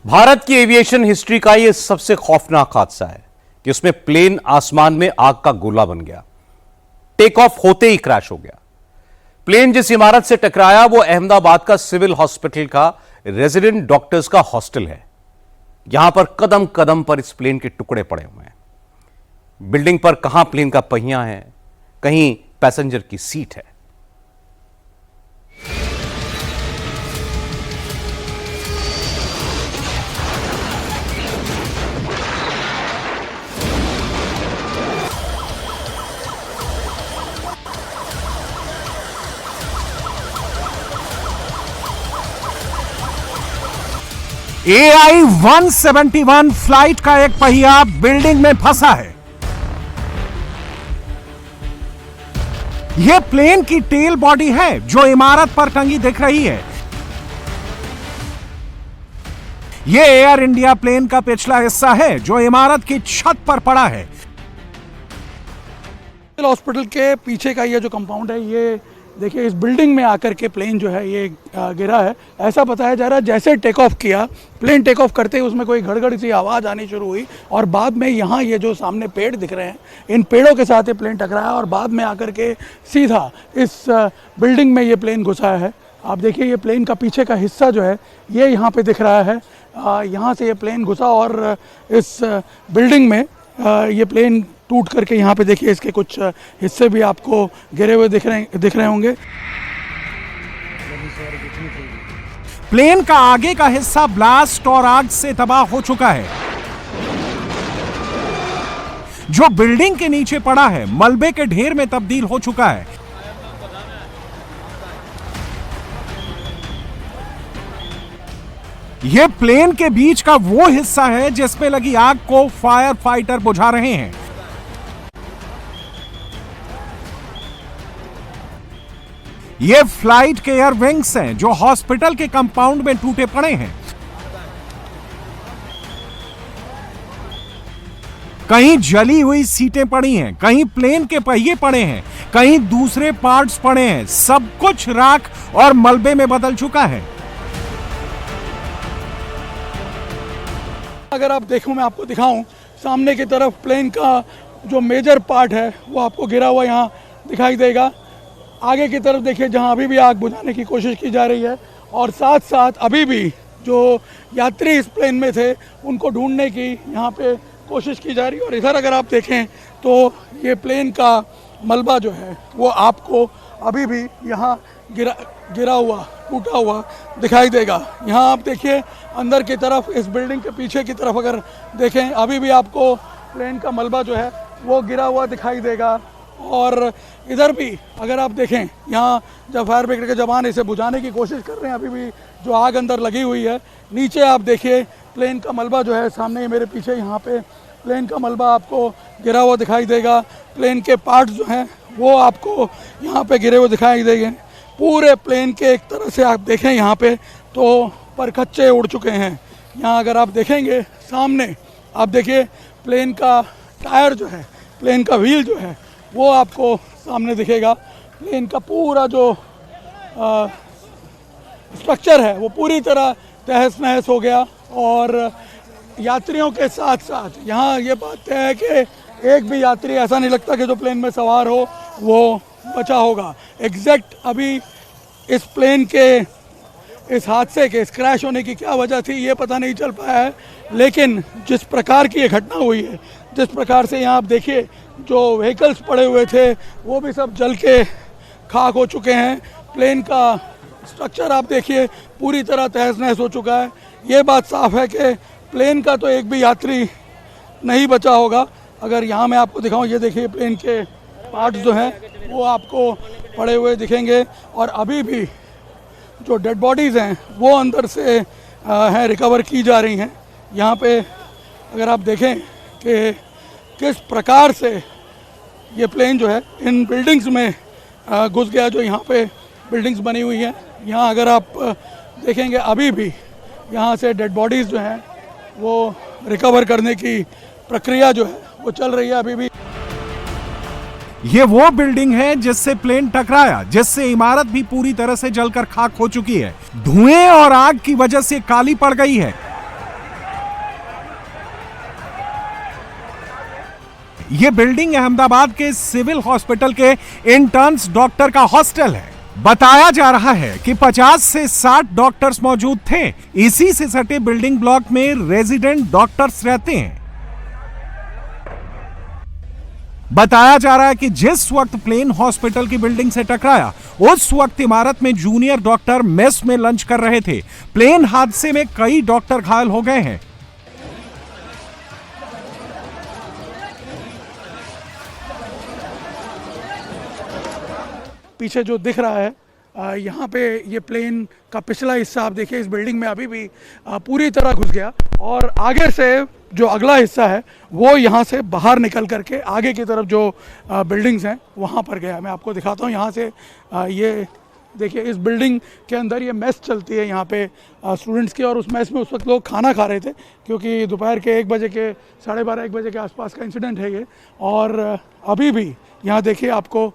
भारत की aviation history का यह सबसे खौफनाक हादसा है कि उसमें प्लेन आसमान में आग का गोला बन गया। टेक ऑफ होते ही क्रैश हो गया। प्लेन जिस इमारत से टकराया वो अहमदाबाद का सिविल हॉस्पिटल का रेजिडेंट डॉक्टर्स का हॉस्टल है। यहां पर कदम कदम पर इस प्लेन के टुकड़े पड़े हुए हैं। बिल्डिंग पर कहां प्लेन का पहिया है, कहीं पैसेंजर की सीट है। AI-171 फ्लाइट का एक पहिया बिल्डिंग में फंसा है। यह प्लेन की टेल बॉडी है जो इमारत पर टंगी दिख रही है। यह एयर इंडिया प्लेन का पिछला हिस्सा है जो इमारत की छत पर पड़ा है। हॉस्पिटल के पीछे का ये जो कंपाउंड है, ये देखिए इस बिल्डिंग में आकर के प्लेन जो है ये गिरा है। ऐसा बताया जा रहा है जैसे टेक ऑफ किया, प्लेन टेक ऑफ करते ही उसमें कोई घड़घड़ सी आवाज़ आनी शुरू हुई और बाद में यहाँ ये जो सामने पेड़ दिख रहे हैं, इन पेड़ों के साथ ये प्लेन टकराया और बाद में आकर के सीधा इस बिल्डिंग में ये प्लेन घुसा है। आप देखिए ये प्लेन का पीछे का हिस्सा जो है ये यहाँ पे दिख रहा है। यहाँ से ये प्लेन घुसा और इस बिल्डिंग में ये प्लेन टूट करके यहाँ पे देखिए इसके कुछ हिस्से भी आपको गिरे हुए दिख रहे होंगे। प्लेन का आगे का हिस्सा ब्लास्ट और आग से तबाह हो चुका है। जो बिल्डिंग के नीचे पड़ा है मलबे के ढेर में तब्दील हो चुका है। यह प्लेन के बीच का वो हिस्सा है जिसमें लगी आग को फायर फाइटर बुझा रहे हैं। ये फ्लाइट के एयर विंग्स हैं जो हॉस्पिटल के कंपाउंड में टूटे पड़े हैं। कहीं जली हुई सीटें पड़ी हैं, कहीं प्लेन के पहिए पड़े हैं, कहीं दूसरे पार्ट्स पड़े हैं। सब कुछ राख और मलबे में बदल चुका है। अगर आप देखो, मैं आपको दिखाऊं, सामने की तरफ प्लेन का जो मेजर पार्ट है वो आपको गिरा हुआ यहाँ दिखाई देगा। आगे की तरफ देखिए जहाँ अभी भी आग बुझाने की कोशिश की जा रही है और साथ साथ अभी भी जो यात्री इस प्लेन में थे उनको ढूंढने की यहाँ पे कोशिश की जा रही है। और इधर अगर आप देखें तो ये प्लेन का मलबा जो है वो आपको अभी भी यहाँ गिरा हुआ, टूटा हुआ दिखाई देगा। यहाँ आप देखिए अंदर की तरफ, इस बिल्डिंग के पीछे की तरफ अगर देखें, अभी भी आपको प्लेन का मलबा जो है वो गिरा हुआ दिखाई देगा। और इधर भी अगर आप देखें, यहाँ जब फायर ब्रिगेड के जवान इसे बुझाने की कोशिश कर रहे हैं, अभी भी जो आग अंदर लगी हुई है। नीचे आप देखिए प्लेन का मलबा जो है, सामने मेरे पीछे यहाँ पे प्लेन का मलबा आपको गिरा हुआ दिखाई देगा। प्लेन के पार्ट्स जो हैं वो आपको यहाँ पे गिरे हुए दिखाई देंगे। पूरे प्लेन के एक तरह से आप देखें यहाँ पे तो परखच्चे उड़ चुके हैं। यहाँ अगर आप देखेंगे सामने, आप देखिए प्लेन का टायर जो है, प्लेन का व्हील जो है वो आपको सामने दिखेगा। प्लेन का पूरा जो स्ट्रक्चर है वो पूरी तरह तहस नहस हो गया। और यात्रियों के साथ साथ यहाँ ये बात तय है कि एक भी यात्री ऐसा नहीं लगता कि जो प्लेन में सवार हो वो बचा होगा। एग्जैक्ट अभी इस प्लेन के इस हादसे के, इस क्रैश होने की क्या वजह थी ये पता नहीं चल पाया है। लेकिन जिस प्रकार की ये घटना हुई है, जिस प्रकार से यहाँ आप देखिए जो व्हीकल्स पड़े हुए थे वो भी सब जल के खाक हो चुके हैं। प्लेन का स्ट्रक्चर आप देखिए पूरी तरह तहस नहस हो चुका है। ये बात साफ है कि प्लेन का तो एक भी यात्री नहीं बचा होगा। अगर यहाँ मैं आपको दिखाऊं, ये देखिए प्लेन के पार्ट्स जो हैं वो आपको पड़े हुए दिखेंगे और अभी भी जो डेड बॉडीज़ हैं वो अंदर से हैं, रिकवर की जा रही हैं। यहाँ पे अगर आप देखें कि किस प्रकार से ये प्लेन जो है इन बिल्डिंग्स में घुस गया, जो यहाँ पे बिल्डिंग्स बनी हुई हैं। यहाँ अगर आप देखेंगे अभी भी यहाँ से डेड बॉडीज़ जो हैं वो रिकवर करने की प्रक्रिया जो है वो चल रही है अभी भी। ये वो बिल्डिंग है जिससे प्लेन टकराया, जिससे इमारत भी पूरी तरह से जलकर खाक हो चुकी है। धुएं और आग की वजह से काली पड़ गई है। ये बिल्डिंग अहमदाबाद के सिविल हॉस्पिटल के इंटर्न्स डॉक्टर का हॉस्टल है। बताया जा रहा है कि 50 से 60 डॉक्टर्स मौजूद थे। इसी से सटे बिल्डिंग ब्लॉक में रेजिडेंट डॉक्टर्स रहते हैं। बताया जा रहा है कि जिस वक्त प्लेन हॉस्पिटल की बिल्डिंग से टकराया, उस वक्त इमारत में जूनियर डॉक्टर मेस में लंच कर रहे थे। प्लेन हादसे में कई डॉक्टर घायल हो गए हैं। पीछे जो दिख रहा है यहाँ पे ये प्लेन का पिछला हिस्सा आप देखिए, इस बिल्डिंग में अभी भी पूरी तरह घुस गया और आगे से जो अगला हिस्सा है वो यहाँ से बाहर निकल करके आगे की तरफ जो बिल्डिंग्स हैं वहाँ पर गया। मैं आपको दिखाता हूँ यहाँ से ये देखिए, इस बिल्डिंग के अंदर ये मेस चलती है यहाँ पे स्टूडेंट्स की, और उस मेस में उस वक्त लोग खाना खा रहे थे क्योंकि दोपहर के 1 बजे के 12:30 1 बजे के आसपास का इंसिडेंट है ये। और अभी भी यहाँ देखिए आपको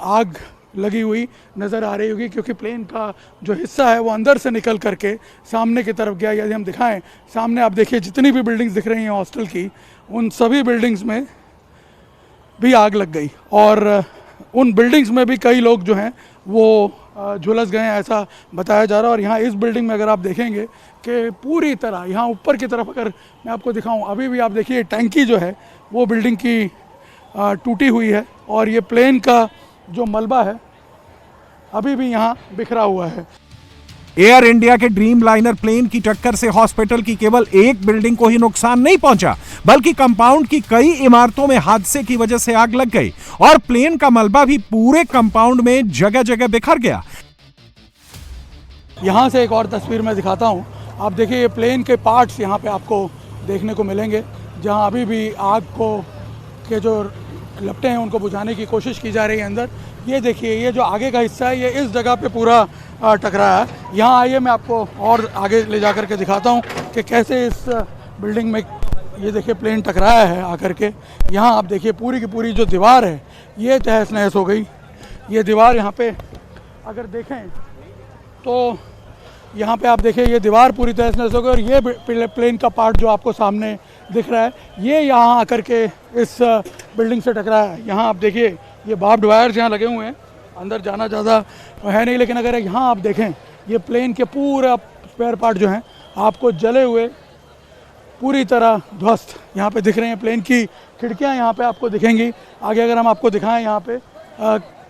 आग लगी हुई नज़र आ रही होगी क्योंकि प्लेन का जो हिस्सा है वो अंदर से निकल करके सामने की तरफ गया। यदि हम दिखाएं सामने, आप देखिए जितनी भी बिल्डिंग्स दिख रही हैं हॉस्टल की, उन सभी बिल्डिंग्स में भी आग लग गई और उन बिल्डिंग्स में भी कई लोग जो हैं वो झुलस गए हैं, ऐसा बताया जा रहा है। और यहाँ इस बिल्डिंग में अगर आप देखेंगे कि पूरी तरह यहाँ ऊपर की तरफ अगर मैं आपको दिखाऊँ, अभी भी आप देखिए टैंकी जो है वो बिल्डिंग की टूटी हुई है और ये प्लेन का जो मलबा है अभी भी यहाँ बिखरा हुआ है। एयर इंडिया के ड्रीम लाइनर प्लेन की टक्कर से हॉस्पिटल की केवल एक बिल्डिंग को ही नुकसान नहीं पहुंचा, बल्कि कंपाउंड की कई इमारतों में हादसे की वजह से आग लग गई और प्लेन का मलबा भी पूरे कंपाउंड में जगह जगह बिखर गया। यहाँ से एक और तस्वीर मैं दिखाता हूँ। आप देखिए ये प्लेन के पार्ट्स यहाँ पे आपको देखने को मिलेंगे, जहाँ अभी भी आग को के जो लपटें हैं उनको बुझाने की कोशिश की जा रही है अंदर। ये देखिए, ये जो आगे का हिस्सा है ये इस जगह पे पूरा टकराया है। यहाँ आइए मैं आपको और आगे ले जा कर के दिखाता हूँ कि कैसे इस बिल्डिंग में ये देखिए प्लेन टकराया है आकर के। यहाँ आप देखिए पूरी की पूरी जो दीवार है ये तहस नहस हो गई। ये दीवार यहाँ पे अगर देखें तो यहाँ पे आप देखिए ये दीवार पूरी तहस नहस हो गई और ये प्लेन का पार्ट जो आपको सामने दिख रहा है ये यहाँ आकर के इस बिल्डिंग से टकराया है। यहाँ आप देखिए ये बार्ब्ड वायर्स यहाँ लगे हुए हैं, अंदर जाना ज़्यादा है नहीं, लेकिन अगर यहाँ आप देखें ये प्लेन के पूरा स्पेयर पार्ट जो हैं आपको जले हुए पूरी तरह ध्वस्त यहाँ पे दिख रहे हैं। प्लेन की खिड़कियाँ यहाँ पे आपको दिखेंगी। आगे अगर हम आपको दिखाएं यहाँ पे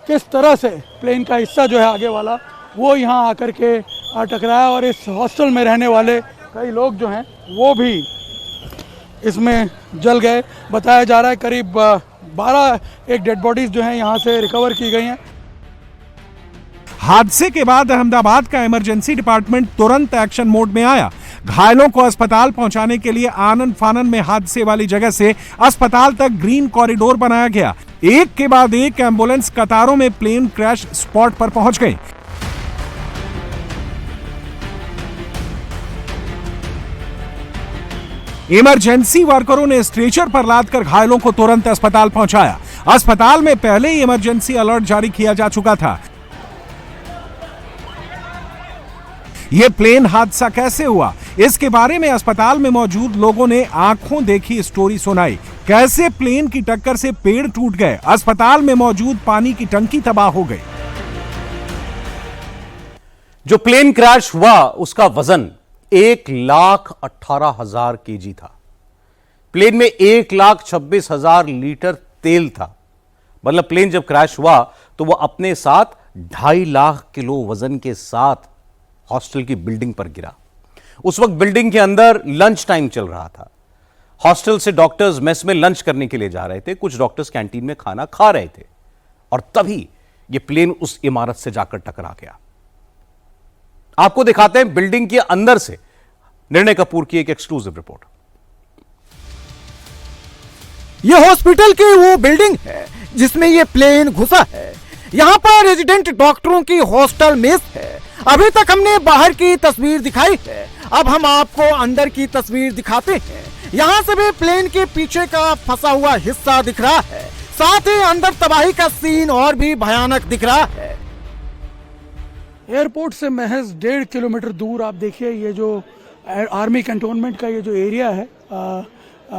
किस तरह से प्लेन का हिस्सा जो है आगे वाला वो यहाँ आकर के टकराया और इस हॉस्टल में रहने वाले कई लोग जो हैं वो भी इसमें जल गए। बताया जा रहा है करीब 12 डेड बॉडीज जो हैं यहाँ से रिकवर की गई हैं। हादसे के बाद अहमदाबाद का इमरजेंसी डिपार्टमेंट तुरंत एक्शन मोड में आया। घायलों को अस्पताल पहुंचाने के लिए आनन फानन में हादसे वाली जगह से अस्पताल तक ग्रीन कॉरिडोर बनाया गया। एक के बाद एक एम्बुलेंस कतारों में प्लेन क्रैश स्पॉट पर पहुंच गई। इमरजेंसी वर्करों ने स्ट्रेचर पर लादकर घायलों को तुरंत अस्पताल पहुंचाया। अस्पताल में पहले ही इमरजेंसी अलर्ट जारी किया जा चुका था। यह प्लेन हादसा कैसे हुआ, इसके बारे में अस्पताल में मौजूद लोगों ने आंखों देखी स्टोरी सुनाई। कैसे प्लेन की टक्कर से पेड़ टूट गए, अस्पताल में मौजूद पानी की टंकी तबाह हो गई। जो प्लेन क्रैश हुआ उसका वजन 1,18,000 केजी था। प्लेन में 1,26,000 लीटर तेल था। मतलब प्लेन जब क्रैश हुआ तो वह अपने साथ 2.5 लाख किलो वजन के साथ हॉस्टल की बिल्डिंग पर गिरा। उस वक्त बिल्डिंग के अंदर लंच टाइम चल रहा था। हॉस्टल से डॉक्टर्स मेस में लंच करने के लिए जा रहे थे, कुछ डॉक्टर्स कैंटीन में खाना खा रहे थे और तभी यह प्लेन उस इमारत से जाकर टकरा गया। आपको दिखाते हैं बिल्डिंग के अंदर से निर्णय कपूर की एक एक्सक्लूसिव रिपोर्ट। यह हॉस्पिटल की वो बिल्डिंग है जिसमें ये प्लेन घुसा है। यहाँ पर रेजिडेंट डॉक्टरों की हॉस्टल मेस है। अभी तक हमने बाहर की तस्वीर दिखाई है, अब हम आपको अंदर की तस्वीर दिखाते हैं। यहाँ से भी प्लेन के पीछे का फंसा हुआ हिस्सा दिख रहा है, साथ ही अंदर तबाही का सीन और भी भयानक दिख रहा है। एयरपोर्ट से महज 1.5 किलोमीटर दूर आप देखिए ये जो आर्मी कैंटोनमेंट का ये जो एरिया है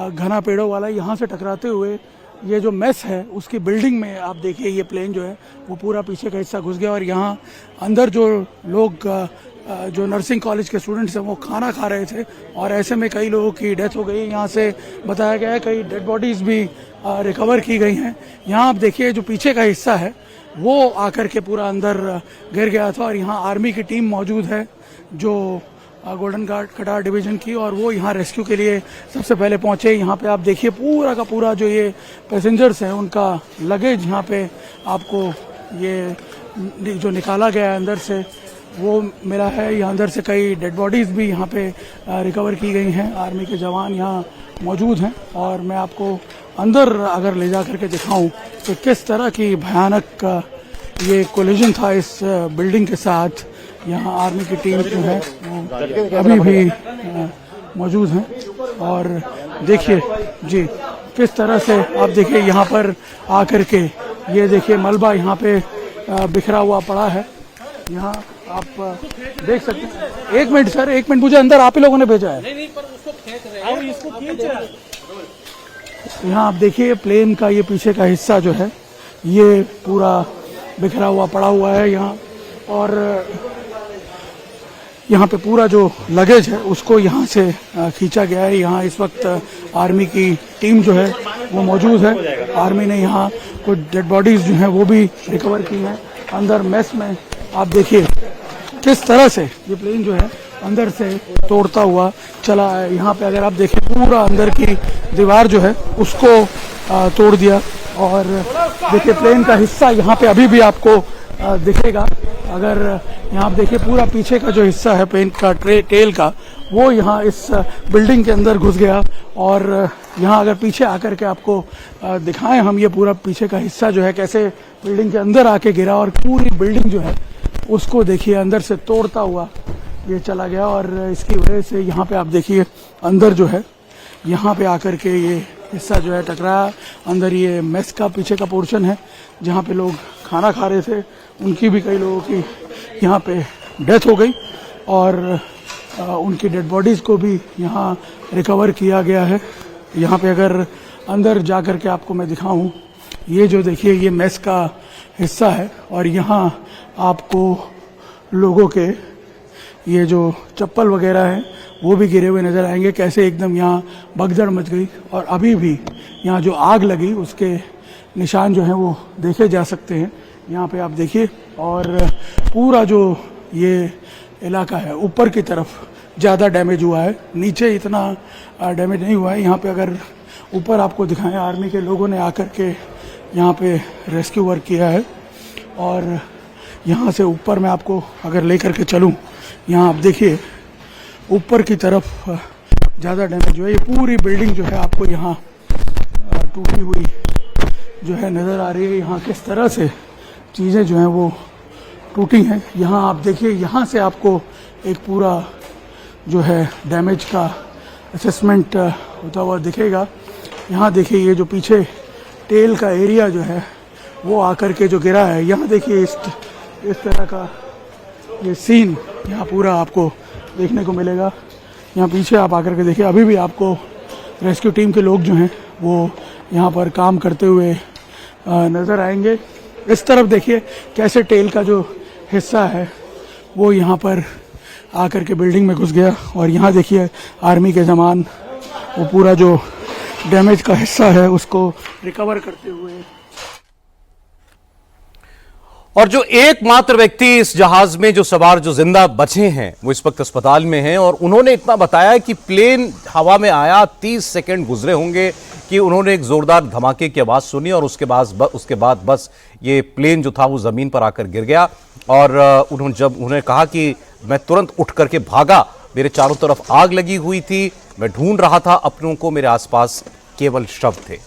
घना पेड़ों वाला, यहाँ से टकराते हुए ये जो मेस है उसकी बिल्डिंग में आप देखिए ये प्लेन जो है वो पूरा पीछे का हिस्सा घुस गया और यहाँ अंदर जो लोग जो नर्सिंग कॉलेज के स्टूडेंट्स हैं वो खाना खा रहे थे और ऐसे में कई लोगों की डेथ हो गई। यहाँ से बताया गया है कई डेड बॉडीज़ भी रिकवर की गई हैं। यहाँ आप देखिए जो पीछे का हिस्सा है वो आकर के पूरा अंदर गिर गया था और यहाँ आर्मी की टीम मौजूद है जो गोल्डन कटार डिवीज़न की, और वो यहाँ रेस्क्यू के लिए सबसे पहले पहुँचे। यहाँ पे आप देखिए पूरा का पूरा जो ये पैसेंजर्स हैं उनका लगेज यहाँ पे आपको ये जो निकाला गया है अंदर से वो मिला है। यहाँ अंदर से कई डेड बॉडीज़ भी यहाँ पे रिकवर की गई हैं। आर्मी के जवान यहाँ मौजूद हैं और मैं आपको अंदर अगर ले जा करके दिखाऊं तो किस तरह की भयानक ये कोलिजन था इस बिल्डिंग के साथ। यहाँ आर्मी की टीम जो है वो अभी भी मौजूद हैं और देखिए जी किस तरह से आप देखिए यहाँ पर आकर के ये देखिए मलबा यहाँ पे बिखरा हुआ पड़ा है। यहाँ आप देख सकते हैं। एक मिनट सर, एक मिनट, मुझे अंदर आप ही लोगों ने भेजा है। यहाँ आप देखिए प्लेन का ये पीछे का हिस्सा जो है ये पूरा बिखरा हुआ पड़ा हुआ है यहाँ, और यहाँ पे पूरा जो लगेज है उसको यहाँ से खींचा गया है। यहाँ इस वक्त आर्मी की टीम जो है वो मौजूद है। आर्मी ने यहाँ कुछ डेड बॉडीज जो हैं वो भी रिकवर की हैं। अंदर मेस में आप देखिए किस तरह से ये प्लेन जो है अंदर से तोड़ता हुआ चला है। यहाँ पे अगर आप देखें पूरा अंदर की दीवार जो है उसको तोड़ दिया और देखिए प्लेन का हिस्सा यहाँ पे अभी भी आपको दिखेगा। अगर यहाँ आप देखिए पूरा पीछे का जो हिस्सा है प्लेन का टेल का वो यहाँ इस बिल्डिंग के अंदर घुस गया और यहाँ अगर पीछे आकर के आपको दिखाएं हम ये पूरा पीछे का हिस्सा जो है कैसे बिल्डिंग के अंदर आके गिरा और पूरी बिल्डिंग जो है उसको देखिए अंदर से तोड़ता हुआ ये चला गया। और इसकी वजह से यहाँ पे आप देखिए अंदर जो है यहाँ पे आकर के ये हिस्सा जो है टकराया। अंदर ये मेस का पीछे का पोर्शन है जहाँ पे लोग खाना खा रहे थे, उनकी भी कई लोगों की यहाँ पे डेथ हो गई और उनकी डेड बॉडीज़ को भी यहाँ रिकवर किया गया है। यहाँ पे अगर अंदर जा कर के आपको मैं दिखाऊं ये जो देखिए ये मेस का हिस्सा है और यहाँ आपको लोगों के ये जो चप्पल वगैरह हैं वो भी गिरे हुए नज़र आएंगे। कैसे एकदम यहाँ भगदड़ मच गई और अभी भी यहाँ जो आग लगी उसके निशान जो हैं वो देखे जा सकते हैं यहाँ पे आप देखिए। और पूरा जो ये इलाका है ऊपर की तरफ ज़्यादा डैमेज हुआ है, नीचे इतना डैमेज नहीं हुआ है। यहाँ पे अगर ऊपर आपको दिखाएं आर्मी के लोगों ने आकर के यहाँ पे रेस्क्यू वर्क किया है और यहाँ से ऊपर मैं आपको अगर लेकर के चलूँ यहाँ आप देखिए ऊपर की तरफ ज़्यादा डैमेज हुआ है। ये पूरी बिल्डिंग जो है आपको यहाँ टूटी हुई जो है नज़र आ रही है। यहाँ किस तरह से चीज़ें जो हैं वो टूटी हैं। यहाँ आप देखिए यहाँ से आपको एक पूरा जो है डैमेज का असेसमेंट होता हुआ दिखेगा। यहाँ देखिए ये जो पीछे टेल का एरिया जो है वो आकर के जो गिरा है, यहाँ देखिए इस तरह का ये सीन यहाँ पूरा आपको देखने को मिलेगा। यहाँ पीछे आप आकर के देखिए अभी भी आपको रेस्क्यू टीम के लोग जो हैं वो यहाँ पर काम करते हुए नज़र आएंगे। इस तरफ देखिए कैसे टेल का जो हिस्सा है वो यहाँ पर आकर के बिल्डिंग में घुस गया और यहाँ देखिए आर्मी के जवान वो पूरा जो डैमेज का हिस्सा है उसको रिकवर करते हुए। और जो एकमात्र व्यक्ति इस जहाज में जो सवार जो जिंदा बचे हैं वो इस वक्त अस्पताल में हैं और उन्होंने इतना बताया कि प्लेन हवा में आया 30 सेकंड गुजरे होंगे कि उन्होंने एक जोरदार धमाके की आवाज सुनी और उसके बाद बस ये प्लेन जो था वो जमीन पर आकर गिर गया। और उन्होंने कहा कि मैं तुरंत उठ करके भागा, मेरे चारों तरफ आग लगी हुई थी, मैं ढूंढ रहा था अपनों को, मेरे आसपास केवल शव थे।